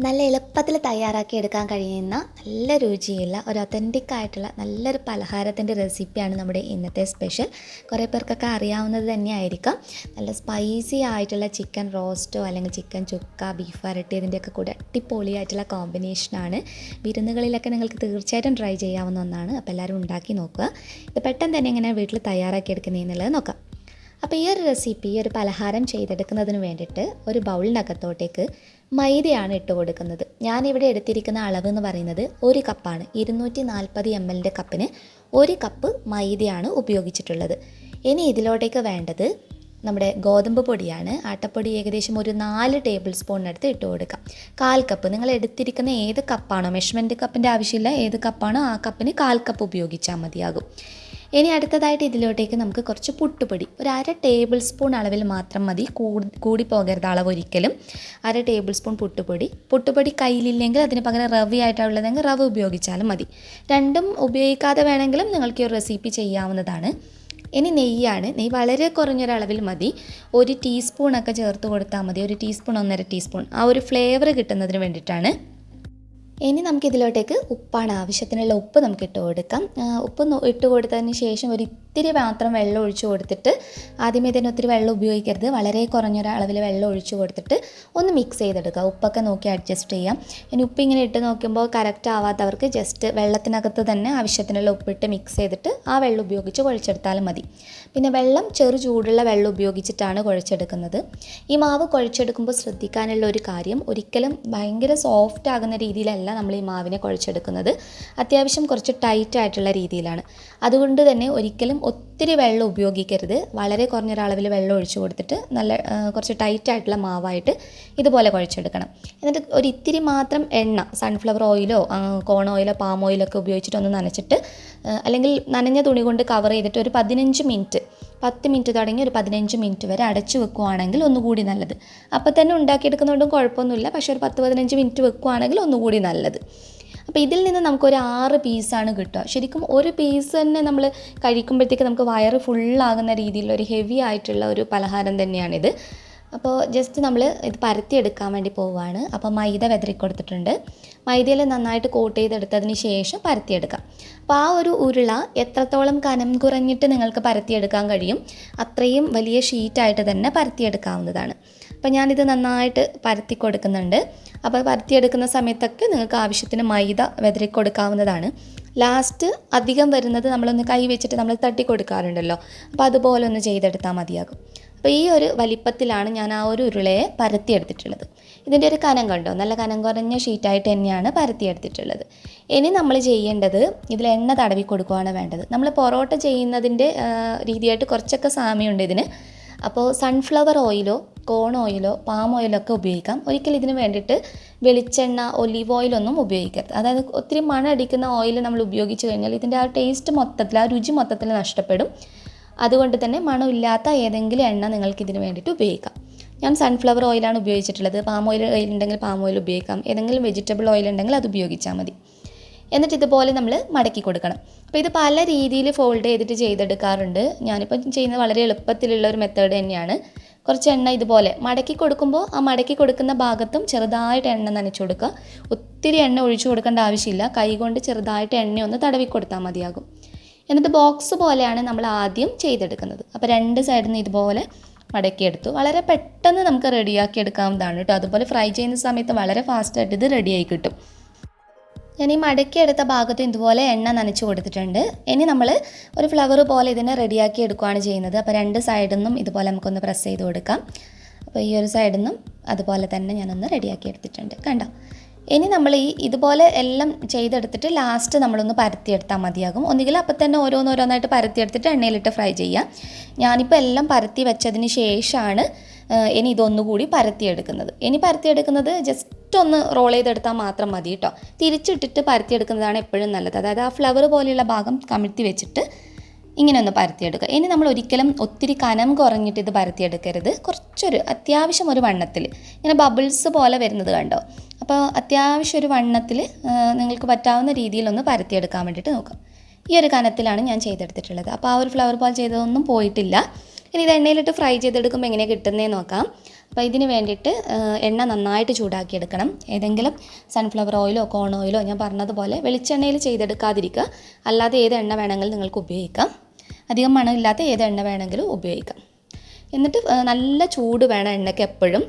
നല്ല എളുപ്പത്തിൽ തയ്യാറാക്കി എടുക്കാൻ കഴിയുന്ന നല്ല രുചിയുള്ള ഒരു ഒതൻറ്റിക് ആയിട്ടുള്ള നല്ലൊരു പലഹാരത്തിൻ്റെ റെസിപ്പിയാണ് നമ്മുടെ ഇന്നത്തെ സ്പെഷ്യൽ. കുറേ പേർക്കൊക്കെ അറിയാവുന്നത് തന്നെയായിരിക്കാം. നല്ല സ്പൈസി ആയിട്ടുള്ള ചിക്കൻ റോസ്റ്റോ അല്ലെങ്കിൽ ചിക്കൻ ചുക്ക, ബീഫ് വരട്ടിയതിൻ്റെയൊക്കെ കൂടെ അടിപൊളിയായിട്ടുള്ള കോമ്പിനേഷനാണ്. വിരുന്നുകളിലൊക്കെ നിങ്ങൾക്ക് തീർച്ചയായിട്ടും ട്രൈ ചെയ്യാവുന്ന ഒന്നാണ്. അപ്പോൾ എല്ലാവരും ഉണ്ടാക്കി നോക്കുക. ഇത് പെട്ടെന്ന് തന്നെ എങ്ങനെ വീട്ടിൽ തയ്യാറാക്കി എടുക്കുന്നതെന്നുള്ളത് നോക്കാം. അപ്പോൾ ഈ ഒരു റെസിപ്പി, ഈ ഒരു പലഹാരം ചെയ്തെടുക്കുന്നതിന് വേണ്ടിയിട്ട് ഒരു ബൗളിനകത്തോട്ടേക്ക് മൈദയാണ് ഇട്ട് കൊടുക്കുന്നത്. ഞാനിവിടെ എടുത്തിരിക്കുന്ന അളവ് എന്ന് പറയുന്നത് 1 കപ്പാണ്. 240 ml കപ്പിന് 1 കപ്പ് മൈദയാണ് ഉപയോഗിച്ചിട്ടുള്ളത്. ഇനി ഇതിലോട്ടേക്ക് വേണ്ടത് നമ്മുടെ ഗോതമ്പ് പൊടിയാണ്. ആട്ടപ്പൊടി ഏകദേശം ഒരു 4 ടേബിൾ സ്പൂണിനടുത്ത് ഇട്ട് കൊടുക്കാം. 1/4 കപ്പ്, നിങ്ങൾ എടുത്തിരിക്കുന്ന ഏത് കപ്പാണോ, മെഷർമെൻറ്റ് കപ്പിൻ്റെ ആവശ്യമില്ല, ഏത് കപ്പാണോ ആ കപ്പിന് 1/4 കപ്പ് ഉപയോഗിച്ചാൽ മതിയാകും. ഇനി അടുത്തതായിട്ട് ഇതിലോട്ടേക്ക് നമുക്ക് കുറച്ച് പുട്ടുപൊടി, ഒരു 1/2 ടേബിൾ സ്പൂൺ അളവിൽ മാത്രം മതി, കൂടി പോകരുത് അളവ് ഒരിക്കലും. 1/2 ടേബിൾ സ്പൂൺ പുട്ടുപൊടി കയ്യിലില്ലെങ്കിൽ അതിന് പകരം റവയായിട്ടുള്ളതെങ്കിൽ റവ ഉപയോഗിച്ചാലും മതി. രണ്ടും ഉപയോഗിക്കാതെ വേണമെങ്കിലും നിങ്ങൾക്ക് ഈ ഒരു റെസിപ്പി ചെയ്യാവുന്നതാണ്. ഇനി നെയ്യാണ്. നെയ്യ് വളരെ കുറഞ്ഞൊരളവിൽ മതി, 1 ടീസ്പൂണൊക്കെ ചേർത്ത് കൊടുത്താൽ മതി. 1 ടീസ്പൂൺ 1.5 ടീസ്പൂൺ, ആ ഒരു ഫ്ലേവർ കിട്ടുന്നതിന് വേണ്ടിയിട്ടാണ്. ഇനി നമുക്കിതിലോട്ടേക്ക് ഉപ്പാണ്, ആവശ്യത്തിനുള്ള ഉപ്പ് നമുക്ക് ഇട്ട് കൊടുക്കാം. ഉപ്പ് ഇട്ട് കൊടുത്തതിന് ശേഷം ഒരിത്തിരി മാത്രം വെള്ളം ഒഴിച്ച് കൊടുത്തിട്ട്, ആദ്യമേ തന്നെ ഒത്തിരി വെള്ളം ഉപയോഗിക്കരുത്, വളരെ കുറഞ്ഞൊരളവിൽ വെള്ളം ഒഴിച്ച് കൊടുത്തിട്ട് ഒന്ന് മിക്സ് ചെയ്തെടുക്കുക. ഉപ്പൊക്കെ നോക്കി അഡ്ജസ്റ്റ് ചെയ്യാം. ഇനി ഉപ്പ് ഇങ്ങനെ ഇട്ട് നോക്കുമ്പോൾ കറക്റ്റ് ആവാത്തവർക്ക് ജസ്റ്റ് വെള്ളത്തിനകത്ത് തന്നെ ആവശ്യത്തിനുള്ള ഉപ്പിട്ട് മിക്സ് ചെയ്തിട്ട് ആ വെള്ളം ഉപയോഗിച്ച് കുഴച്ചെടുത്താലും മതി. പിന്നെ വെള്ളം ചെറു ചൂടുള്ള വെള്ളം ഉപയോഗിച്ചിട്ടാണ് കുഴച്ചെടുക്കുന്നത്. ഈ മാവ് കുഴച്ചെടുക്കുമ്പോൾ ശ്രദ്ധിക്കാനുള്ള ഒരു കാര്യം, ഒരിക്കലും ഭയങ്കര സോഫ്റ്റ് ആകുന്ന രീതിയിലല്ല നമ്മൾ ഈ മാവിനെ കുഴച്ചെടുക്കുന്നത്. അത്യാവശ്യം കുറച്ച് ടൈറ്റ് ആയിട്ടുള്ള രീതിയിലാണ്. അതുകൊണ്ട് തന്നെ ഒരിക്കലും ഒത്തിരി വെള്ളം ഉപയോഗിക്കരുത്. വളരെ കുറഞ്ഞൊരളവിൽ വെള്ളം ഒഴിച്ച് കൊടുത്തിട്ട് നല്ല കുറച്ച് ടൈറ്റ് ആയിട്ടുള്ള മാവായിട്ട് ഇതുപോലെ കുഴച്ചെടുക്കണം. എന്നിട്ട് ഒരു ഇത്തിരി മാത്രം എണ്ണ, സൺഫ്ലവർ ഓയിലോ കോൺ ഓയിലോ പാം ഓയിലോ ഒക്കെ ഉപയോഗിച്ചിട്ട് ഒന്ന് നനച്ചിട്ട്, അല്ലെങ്കിൽ നനഞ്ഞ തുണി കൊണ്ട് കവർ ചെയ്തിട്ട് ഒരു 15 മിനിറ്റ്, 10 മിനിറ്റ് തുടങ്ങി ഒരു 15 മിനിറ്റ് വരെ അടച്ചു വെക്കുകയാണെങ്കിൽ ഒന്നുകൂടി നല്ലത്. അപ്പോൾ തന്നെ ഉണ്ടാക്കിയെടുക്കുന്നതുകൊണ്ടും കുഴപ്പമൊന്നുമില്ല, പക്ഷേ ഒരു 10-15 മിനിറ്റ് വെക്കുകയാണെങ്കിൽ ഒന്നുകൂടി നല്ലത്. അപ്പോൾ ഇതിൽ നിന്ന് നമുക്കൊരു 6 പീസാണ് കിട്ടുക. ശരിക്കും ഒരു പീസ് തന്നെ നമ്മൾ കഴിക്കുമ്പോഴത്തേക്ക് നമുക്ക് വയറ് ഫുള്ളാകുന്ന രീതിയിലുള്ള ഒരു ഹെവി ആയിട്ടുള്ള ഒരു പലഹാരം തന്നെയാണിത്. അപ്പോൾ ജസ്റ്റ് നമ്മൾ ഇത് പരത്തിയെടുക്കാൻ വേണ്ടി പോവുകയാണ്. അപ്പോൾ മൈദ വിതറി കൊടുത്തിട്ടുണ്ട്. മൈദയിൽ നന്നായിട്ട് കോട്ട് ചെയ്തെടുത്തതിന് ശേഷം പരത്തിയെടുക്കാം. അപ്പോൾ ആ ഒരു ഉരുള എത്രത്തോളം കനം കുറഞ്ഞിട്ട് നിങ്ങൾക്ക് പരത്തിയെടുക്കാൻ കഴിയും, അത്രയും വലിയ ഷീറ്റായിട്ട് തന്നെ പരത്തിയെടുക്കാവുന്നതാണ്. അപ്പോൾ ഞാനിത് നന്നായിട്ട് പരത്തി കൊടുക്കുന്നുണ്ട്. അപ്പോൾ പരത്തിയെടുക്കുന്ന സമയത്തൊക്കെ നിങ്ങൾക്ക് ആവശ്യത്തിന് മൈദ വിതറി കൊടുക്കാവുന്നതാണ്. ലാസ്റ്റ് അധികം വരുന്നത് നമ്മളൊന്ന് കൈ വെച്ചിട്ട് നമ്മൾ തട്ടി കൊടുക്കാറുണ്ടല്ലോ, അപ്പോൾ അതുപോലെ ഒന്ന് ചെയ്തെടുത്താൽ മതിയാകും. അപ്പോൾ ഈ ഒരു വലിപ്പത്തിലാണ് ഞാൻ ആ ഒരു ഉരുളയെ പരത്തിയെടുത്തിട്ടുള്ളത്. ഇതിൻ്റെ ഒരു കനം കണ്ടോ, നല്ല കനം കുറഞ്ഞ ഷീറ്റായിട്ട് തന്നെയാണ് പരത്തിയെടുത്തിട്ടുള്ളത്. ഇനി നമ്മൾ ചെയ്യേണ്ടത്, ഇതിൽ എണ്ണ തടവി കൊടുക്കുകയാണ് വേണ്ടത്. നമ്മൾ പൊറോട്ട ചെയ്യുന്നതിൻ്റെ രീതിയായിട്ട് കുറച്ചൊക്കെ സാമ്യമുണ്ട് ഇതിന്. അപ്പോൾ സൺഫ്ലവർ ഓയിലോ കോൺ ഓയിലോ പാം ഓയിലോ ഒക്കെ ഉപയോഗിക്കാം. ഒരിക്കലും ഇതിന് വേണ്ടിയിട്ട് വെളിച്ചെണ്ണ, ഒലീവ് ഓയിലൊന്നും ഉപയോഗിക്കരുത്. അതായത് ഒത്തിരി മണടിക്കുന്ന ഓയിൽ നമ്മൾ ഉപയോഗിച്ച് കഴിഞ്ഞാൽ ഇതിൻ്റെ ആ ടേസ്റ്റ് മൊത്തത്തിൽ, ആ രുചി മൊത്തത്തിൽ നഷ്ടപ്പെടും. അതുകൊണ്ട് തന്നെ മണമില്ലാത്ത ഏതെങ്കിലും എണ്ണ നിങ്ങൾക്ക് ഇതിന് വേണ്ടിയിട്ട് ഉപയോഗിക്കാം. ഞാൻ സൺഫ്ലവർ ഓയിലാണ് ഉപയോഗിച്ചിട്ടുള്ളത്. പാം ഓയിൽ ഉണ്ടെങ്കിൽ പാം ഓയിൽ ഉപയോഗിക്കാം. ഏതെങ്കിലും വെജിറ്റബിൾ ഓയിൽ ഉണ്ടെങ്കിൽ അത് ഉപയോഗിച്ചാൽ മതി. എന്നിട്ട് ഇതുപോലെ നമ്മൾ മടക്കി കൊടുക്കണം. അപ്പോൾ ഇത് പല രീതിയിൽ ഫോൾഡ് ചെയ്തിട്ട് ചെയ്തെടുക്കാറുണ്ട്. ഞാനിപ്പോൾ ചെയ്യുന്നത് വളരെ എളുപ്പത്തിലുള്ള ഒരു മെത്തേഡ് തന്നെയാണ്. കുറച്ച് എണ്ണ ഇതുപോലെ മടക്കി കൊടുക്കുമ്പോൾ ആ മടക്കി കൊടുക്കുന്ന ഭാഗത്തും ചെറുതായിട്ട് എണ്ണ നനച്ച് കൊടുക്കുക. ഒത്തിരി എണ്ണ ഒഴിച്ചു കൊടുക്കേണ്ട ആവശ്യമില്ല. കൈ കൊണ്ട് ചെറുതായിട്ട് എണ്ണ ഒന്ന് തടവി കൊടുത്താൽ മതിയാകും. എന്നിട്ട് ബോക്സ് പോലെയാണ് നമ്മൾ ആദ്യം ചെയ്തെടുക്കുന്നത്. അപ്പോൾ 2 സൈഡിൽ നിന്ന് ഇതുപോലെ മടക്കിയെടുത്തു. വളരെ പെട്ടെന്ന് നമുക്ക് റെഡിയാക്കി എടുക്കാവുന്നതാണ് കേട്ടോ. അതുപോലെ ഫ്രൈ ചെയ്യുന്ന സമയത്ത് വളരെ ഫാസ്റ്റായിട്ട് ഇത് റെഡിയായി കിട്ടും. ഞാൻ ഈ മടക്കിയെടുത്ത ഭാഗത്ത് ഇതുപോലെ എണ്ണ നനച്ച് കൊടുത്തിട്ടുണ്ട്. ഇനി നമ്മൾ ഒരു ഫ്ലവർ പോലെ ഇതിനെ റെഡിയാക്കി എടുക്കുകയാണ് ചെയ്യുന്നത്. അപ്പോൾ 2 സൈഡിൽ നിന്നും ഇതുപോലെ നമുക്കൊന്ന് പ്രസ് ചെയ്ത് കൊടുക്കാം. അപ്പോൾ ഈ ഒരു സൈഡിൽ നിന്നും അതുപോലെ തന്നെ ഞാനൊന്ന് റെഡിയാക്കി എടുത്തിട്ടുണ്ട്, കണ്ടോ. ഇനി നമ്മൾ ഇതുപോലെ എല്ലാം ചെയ്തെടുത്തിട്ട് ലാസ്റ്റ് നമ്മളൊന്ന് പരത്തിയെടുത്താൽ മതിയാകും. ഒന്നുകിൽ അപ്പം തന്നെ ഓരോന്നായിട്ട് പരത്തിയെടുത്തിട്ട് എണ്ണയിലിട്ട് ഫ്രൈ ചെയ്യാം. ഞാനിപ്പോൾ എല്ലാം പരത്തി വെച്ചതിന് ശേഷമാണ് ഇനി ഇതൊന്നുകൂടി പരത്തിയെടുക്കുന്നത്. ഇനി പരത്തിയെടുക്കുന്നത് ജസ്റ്റ് ഒന്ന് റോൾ ചെയ്തെടുത്താൽ മാത്രം മതി കേട്ടോ. തിരിച്ചിട്ടിട്ട് പരത്തിയെടുക്കുന്നതാണ് എപ്പോഴും നല്ലത്. അതായത് ആ ഫ്ലവർ പോലെയുള്ള ഭാഗം കമിഴ്ത്തി വെച്ചിട്ട് ഇങ്ങനെ ഒന്ന് പരത്തിയെടുക്കുക. ഇനി നമ്മൾ ഒരിക്കലും ഒത്തിരി കനം കുറഞ്ഞിട്ട് ഇത് പരത്തിയെടുക്കരുത്. കുറച്ചൊരു അത്യാവശ്യം ഒരു വണ്ണത്തിൽ ഇങ്ങനെ ബബിൾസ് പോലെ വരുന്നത് കണ്ടോ. അപ്പോൾ അത്യാവശ്യം ഒരു വണ്ണത്തിൽ നിങ്ങൾക്ക് പറ്റാവുന്ന രീതിയിലൊന്ന് പരത്തിയെടുക്കാൻ വേണ്ടിയിട്ട് നോക്കാം. ഈ ഒരു കനത്തിലാണ് ഞാൻ ചെയ്തെടുത്തിട്ടുള്ളത്. അപ്പോൾ ആ ഒരു ഫ്ലവർ പോലെ ചെയ്തതൊന്നും പോയിട്ടില്ല. ഇനി ഇത് എണ്ണയിലിട്ട് ഫ്രൈ ചെയ്തെടുക്കുമ്പോൾ എങ്ങനെയാണ് കിട്ടുന്നതെന്ന് നോക്കാം. അപ്പോൾ ഇതിന് വേണ്ടിയിട്ട് എണ്ണ നന്നായിട്ട് ചൂടാക്കിയെടുക്കണം. ഏതെങ്കിലും സൺഫ്ലവർ ഓയിലോ കോൺ ഓയിലോ ഞാൻ പറഞ്ഞതുപോലെ വെളിച്ചെണ്ണയിൽ ചെയ്തെടുക്കാതിരിക്കുക. അല്ലാതെ ഏത് എണ്ണ വേണമെങ്കിലും നിങ്ങൾക്ക് ഉപയോഗിക്കാം. അധികം മണമില്ലാത്ത ഏത് എണ്ണ വേണമെങ്കിലും ഉപയോഗിക്കാം. എന്നിട്ട് നല്ല ചൂട് വേണം എണ്ണയ്ക്ക് എപ്പോഴും.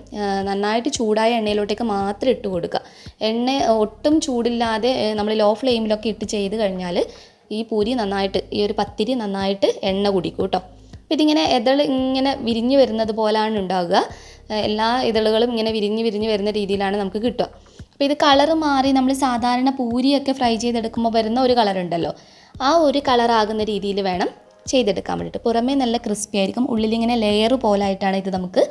നന്നായിട്ട് ചൂടായ എണ്ണയിലോട്ടേക്ക് മാത്രം ഇട്ട് കൊടുക്കുക. എണ്ണ ഒട്ടും ചൂടില്ലാതെ നമ്മൾ ലോ ഫ്ലെയിമിലൊക്കെ ഇട്ട് ചെയ്ത് കഴിഞ്ഞാൽ ഈ പൂരി നന്നായിട്ട്, ഈ ഒരു പത്തിരി നന്നായിട്ട് എണ്ണ കുടിക്കും കേട്ടോ. അപ്പോൾ ഇതിങ്ങനെ ഇങ്ങനെ വിരിഞ്ഞ് വരുന്നത് പോലാണ് ഉണ്ടാവുക. എല്ലാ ഇതളുകളും ഇങ്ങനെ വിരിഞ്ഞ് വരുന്ന രീതിയിലാണ് നമുക്ക് കിട്ടുക. അപ്പോൾ ഇത് കളറ് മാറി നമ്മൾ സാധാരണ പൂരിയൊക്കെ ഫ്രൈ ചെയ്തെടുക്കുമ്പോൾ വരുന്ന ഒരു കളറുണ്ടല്ലോ, ആ ഒരു കളറാകുന്ന രീതിയിൽ വേണം ചെയ്തെടുക്കാൻ വേണ്ടിയിട്ട്. പുറമേ നല്ല ക്രിസ്പി ആയിരിക്കും, ഉള്ളിലിങ്ങനെ ലെയർ പോലായിട്ടാണ് ഇത് നമുക്ക്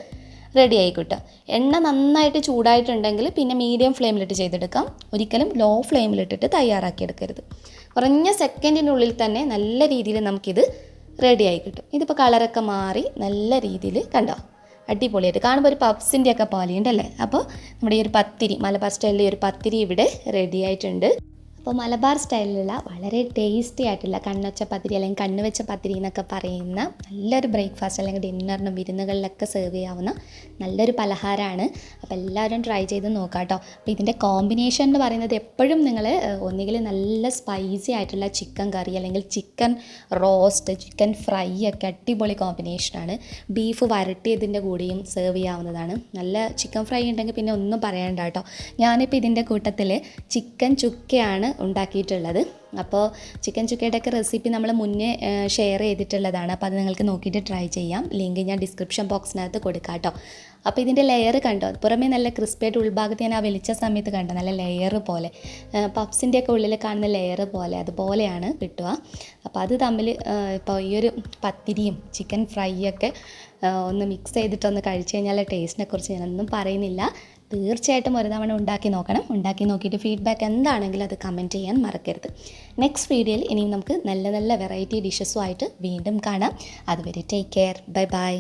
റെഡി ആയി കിട്ടുക. എണ്ണ നന്നായിട്ട് ചൂടായിട്ടുണ്ടെങ്കിൽ പിന്നെ മീഡിയം ഫ്ലെയിമിലിട്ട് ചെയ്തെടുക്കാം. ഒരിക്കലും ലോ ഫ്ലെയിമിലിട്ടിട്ട് തയ്യാറാക്കിയെടുക്കരുത്. കുറഞ്ഞ സെക്കൻഡിനുള്ളിൽ തന്നെ നല്ല രീതിയിൽ നമുക്കിത് റെഡിയായി കിട്ടും. ഇതിപ്പോൾ കളറൊക്കെ മാറി നല്ല രീതിയിൽ കണ്ടോ, അടിപൊളിയായിട്ട് കാണുമ്പോൾ ഒരു പപ്സിൻ്റെ ഒക്കെ പോലെയുണ്ടല്ലേ. അപ്പോൾ നമ്മുടെ ഈ ഒരു പത്തിരി, മലബാർ സ്റ്റൈലിലെ ഒരു പത്തിരി ഇവിടെ റെഡി ആയിട്ടുണ്ട്. അപ്പോൾ മലബാർ സ്റ്റൈലിലുള്ള വളരെ ടേസ്റ്റി ആയിട്ടുള്ള കണ്ണൊച്ച പത്തിരി അല്ലെങ്കിൽ കണ്ണുവെച്ച പത്തിരി എന്നൊക്കെ പറയുന്ന നല്ലൊരു ബ്രേക്ക്ഫാസ്റ്റ് അല്ലെങ്കിൽ ഡിന്നറിനും വിരുന്നുകളിലൊക്കെ സെർവ് ചെയ്യാവുന്ന നല്ലൊരു പലഹാരമാണ്. അപ്പോൾ എല്ലാവരും ട്രൈ ചെയ്ത് നോക്കാം കേട്ടോ. അപ്പോൾ ഇതിൻ്റെ കോമ്പിനേഷൻ എന്ന് പറയുന്നത് എപ്പോഴും നിങ്ങൾ ഒന്നുകിൽ നല്ല സ്പൈസി ആയിട്ടുള്ള ചിക്കൻ കറി അല്ലെങ്കിൽ ചിക്കൻ റോസ്റ്റ്, ചിക്കൻ ഫ്രൈ ഒക്കെ അടിപൊളി കോമ്പിനേഷനാണ്. ബീഫ് വരട്ടിയതിൻ്റെ കൂടെയും സെർവ് ചെയ്യാവുന്നതാണ്. നല്ല ചിക്കൻ ഫ്രൈ ഉണ്ടെങ്കിൽ പിന്നെ ഒന്നും പറയണ്ട കേട്ടോ. ഞാനിപ്പോൾ ഇതിൻ്റെ കൂട്ടത്തിൽ ചിക്കൻ ചുക്കയാണ് ഉണ്ടാക്കിയിട്ടുള്ളത്. അപ്പോൾ ചിക്കൻ ചുക്കയുടെയൊക്കെ റെസിപ്പി നമ്മൾ മുന്നേ ഷെയർ ചെയ്തിട്ടുള്ളതാണ്. അപ്പോൾ അത് നിങ്ങൾക്ക് നോക്കിയിട്ട് ട്രൈ ചെയ്യാം. ലിങ്ക് ഞാൻ ഡിസ്ക്രിപ്ഷൻ ബോക്സിനകത്ത് കൊടുക്കാം കേട്ടോ. അപ്പോൾ ഇതിൻ്റെ ലെയർ കണ്ടോ, പുറമേ നല്ല ക്രിസ്പിയായിട്ട് ഉൾഭാഗത്ത് ഞാൻ ആ വെളിച്ച സമയത്ത് കണ്ടോ നല്ല ലെയർ പോലെ, പപ്സിൻ്റെയൊക്കെ ഉള്ളിൽ കാണുന്ന ലെയർ പോലെ അതുപോലെയാണ് കിട്ടുക. അപ്പോൾ അത് തമ്മിൽ ഇപ്പോൾ ഈ ഒരു പത്തിരിയും ചിക്കൻ ഫ്രൈ ഒക്കെ ഒന്ന് മിക്സ് ചെയ്തിട്ടൊന്ന് കഴിച്ച് കഴിഞ്ഞാൽ ടേസ്റ്റിനെ കുറിച്ച് ഞാനൊന്നും പറയുന്നില്ല. തീർച്ചയായിട്ടും ഒരു തവണ ഉണ്ടാക്കി നോക്കണം. ഉണ്ടാക്കി നോക്കിയിട്ട് ഫീഡ്ബാക്ക് എന്താണെങ്കിലും അത് കമൻറ്റ് ചെയ്യാൻ മറക്കരുത്. നെക്സ്റ്റ് വീഡിയോയിൽ ഇനിയും നമുക്ക് നല്ല നല്ല വെറൈറ്റി ഡിഷസുമായിട്ട് വീണ്ടും കാണാം. അതുവരെ ടേക്ക് കെയർ, ബൈ ബൈ.